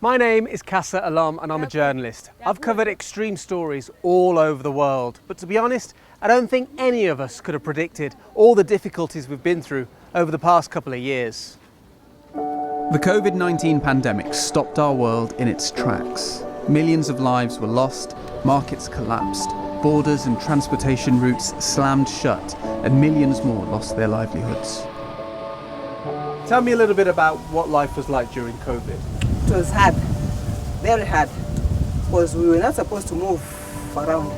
My name is Qasa Alom and I'm a journalist. I've covered extreme stories all over the world, but to be honest, I don't think any of us could have predicted all the difficulties we've been through over the past couple of years. The COVID-19 pandemic stopped our world in its tracks. Millions of lives were lost, markets collapsed, borders and transportation routes slammed shut, and millions more lost their livelihoods. Tell me a little bit about what life was like during COVID. It was hard, very hard, because we were not supposed to move around.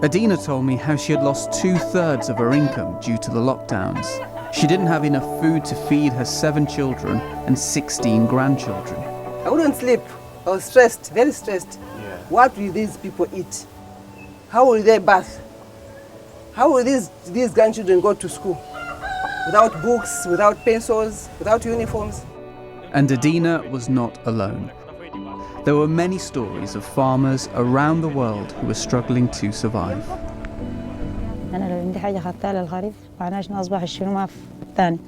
Adina told me how she had lost 2/3 of her income due to the lockdowns. She didn't have enough food to feed her 7 children and 16 grandchildren. I wouldn't sleep. I was stressed, very stressed. Yeah. What will these people eat? How will they bath? How will these grandchildren go to school? Without books, without pencils, without uniforms. And Adina was not alone. There were many stories of farmers around the world who were struggling to survive. أنا لو عندي حاجة خدتها للخريف معناش أصبح الشنو في الثاني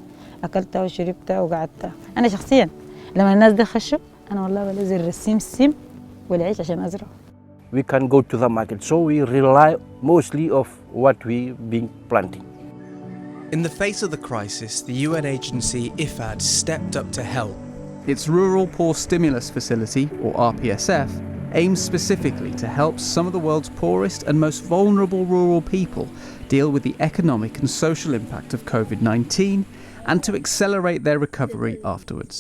أكلتها وشربتها وقعدتها. أنا شخصيا لما الناس دي خشوا أنا والله بنزل السيم والعيش عشان أزرع. We can go to the market, so we rely mostly of what we been planting. In the face of the crisis, the UN agency IFAD stepped up to help. Its Rural Poor Stimulus Facility, or RPSF, aims specifically to help some of the world's poorest and most vulnerable rural people deal with the economic and social impact of COVID-19 and to accelerate their recovery afterwards.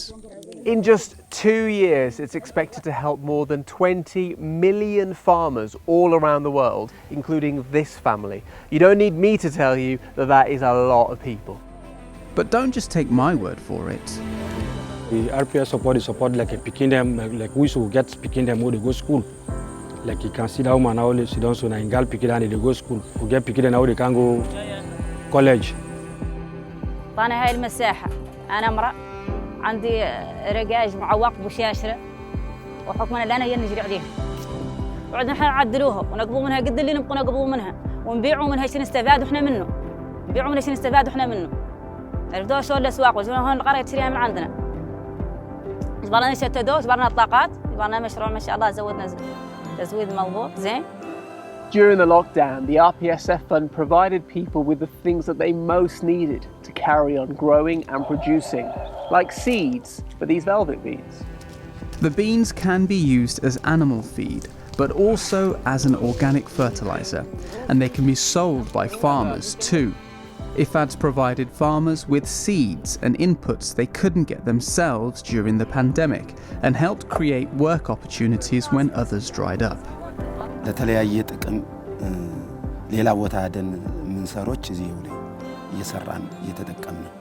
In just 2 years, it's expected to help more than 20 million farmers all around the world, including this family. You don't need me to tell you that that is a lot of people. But don't just take my word for it. The RPS support like picking them, like we should get picking them when they go school. Like you can see the woman now, she don't so na ingal picking and they go school. We get picking now they can go college. أنا هاي المساحة أنا امرأة عندي رقاج معوق بشاشرة وحكمنا اللي أنا هي نجري عليها. وعندنا إحنا نعدلوها ونقبض منها قد اللي نبقى نقبض منها ونبيعوا منها شيء نستفاد وإحنا منه. نبيعوا منها شيء نستفاد وإحنا منه. عرفتوا شو الأسواق وجونا هون القرية تشتريها من عندنا. جبرنا نشتدوا جبرنا الطاقات جبرنا مشروع ما شاء الله زودنا تزويد مضبوط زين. During the lockdown, the RPSF fund provided people with the things that they most needed to carry on growing and producing, like seeds for these velvet beans. The beans can be used as animal feed, but also as an organic fertilizer, and they can be sold by farmers too. IFAD's provided farmers with seeds and inputs they couldn't get themselves during the pandemic and helped create work opportunities when others dried up. ለተለያየ ጥቅም ሌላ ቦታ አደን ምንሰሮች እዚሁ ላይ እየሰራን እየተጠቀምን ነው.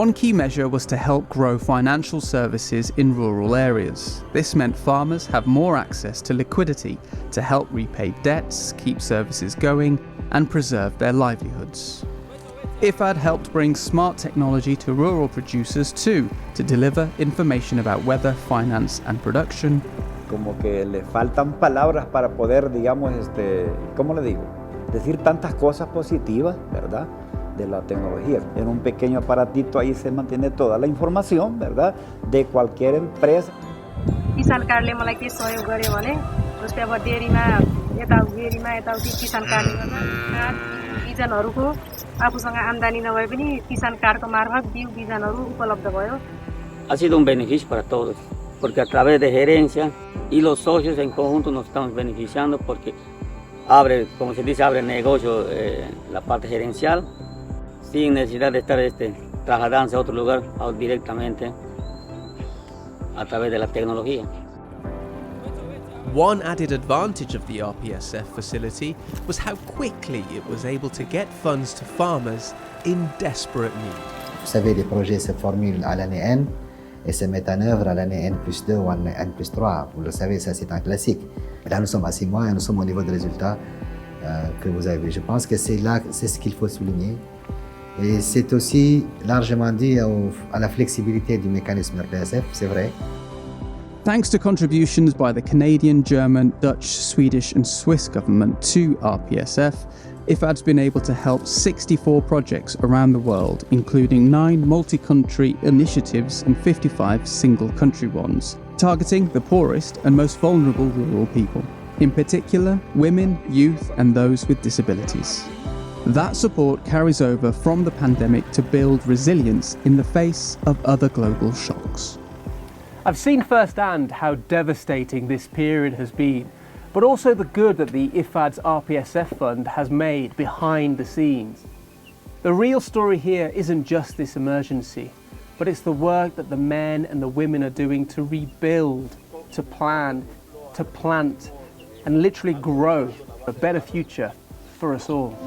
One key measure was to help grow financial services in rural areas. This meant farmers have more access to liquidity to help repay debts, keep services going, and preserve their livelihoods. IFAD helped bring smart technology to rural producers too, to deliver information about weather, finance, and production. Como que le faltan palabras para poder, digamos, ¿cómo le digo? Decir tantas cosas positivas, ¿verdad? De la tecnología. En un pequeño aparatito ahí se mantiene toda la información, ¿verdad? De cualquier empresa. किसान कार्डले मलाई के सहयोग गर्यो भने जस्तै अब डेरीमा यताउति किसान कार्डले गर्दा बिजनहरुको आफूसँग आम्दानी नभए पनि किसान कार्डको मार्फत बिउ बिजनहरु उपलब्ध भयो. Ha sido un beneficio para todos, porque a través de gerencia y los socios en conjunto nos estamos beneficiando porque abre, como se dice, abre negocio la parte gerencial sin necesidad de estar trasladándose a otro lugar directamente a través de la tecnología. One added advantage of the RPSF facility was how quickly it was able to get funds to farmers in desperate need. Vous savez, les projets se formulent à l'année N et se mettent en œuvre à l'année N+2 ou N+3. Vous le savez, ça c'est un classique. Là, nous sommes à 6 mois et nous sommes au niveau de résultats que vous avez. Je pense que c'est ce qu'il faut souligner. Et c'est aussi largement dû à la flexibilité du mécanisme RPSF, c'est vrai. Thanks to contributions by the Canadian, German, Dutch, Swedish and Swiss government to RPSF, IFAD's been able to help 64 projects around the world, including 9 multi-country initiatives and 55 single-country ones, targeting the poorest and most vulnerable rural people, in particular women, youth and those with disabilities. That support carries over from the pandemic to build resilience in the face of other global shocks. I've seen firsthand how devastating this period has been, but also the good that the IFAD's RPSF fund has made behind the scenes. The real story here isn't just this emergency, but it's the work that the men and the women are doing to rebuild, to plan, to plant, and literally grow a better future for us all.